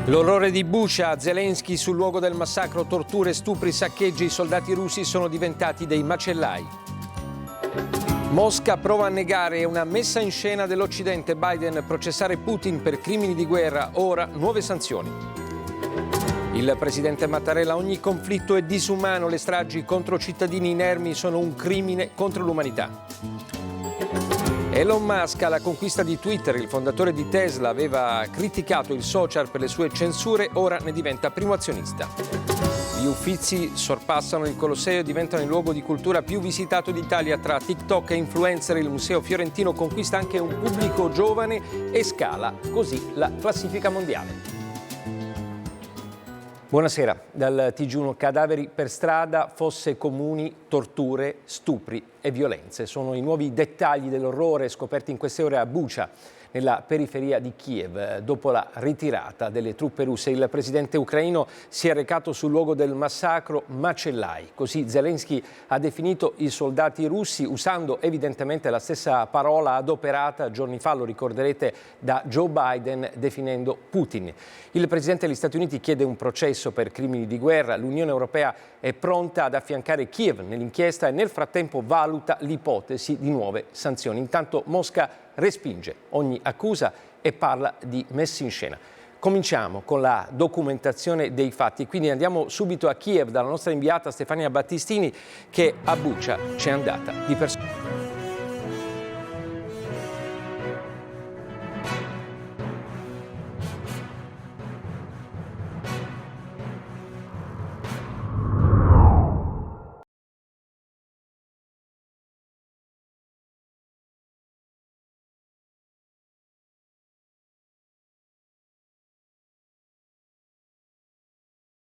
L'orrore di Bucha, Zelensky sul luogo del massacro, torture, stupri, saccheggi, i soldati russi sono diventati dei macellai. Mosca prova a negare una messa in scena dell'Occidente, Biden processare Putin per crimini di guerra, ora nuove sanzioni. Il presidente Mattarella, ogni conflitto è disumano, le stragi contro cittadini inermi sono un crimine contro l'umanità. Elon Musk alla conquista di Twitter, il fondatore di Tesla, aveva criticato il social per le sue censure, ora ne diventa primo azionista. Gli Uffizi sorpassano il Colosseo e diventano il luogo di cultura più visitato d'Italia. Tra TikTok e influencer, il Museo Fiorentino conquista anche un pubblico giovane e scala così la classifica mondiale. Buonasera, dal TG1 cadaveri per strada, fosse comuni, torture, stupri e violenze. Sono i nuovi dettagli dell'orrore scoperti in queste ore a Bucha, nella periferia di Kiev. Dopo la ritirata delle truppe russe, il presidente ucraino si è recato sul luogo del massacro, macellai. Così Zelensky ha definito i soldati russi, usando evidentemente la stessa parola adoperata giorni fa, lo ricorderete, da Joe Biden, definendo Putin. Il presidente degli Stati Uniti chiede un processo per crimini di guerra. L'Unione Europea è pronta ad affiancare Kiev nell'inchiesta e nel frattempo valuta l'ipotesi di nuove sanzioni. Intanto Mosca respinge ogni accusa e parla di messa in scena. Cominciamo con la documentazione dei fatti, quindi andiamo subito a Kiev dalla nostra inviata Stefania Battistini che a Bucha c'è andata di persona.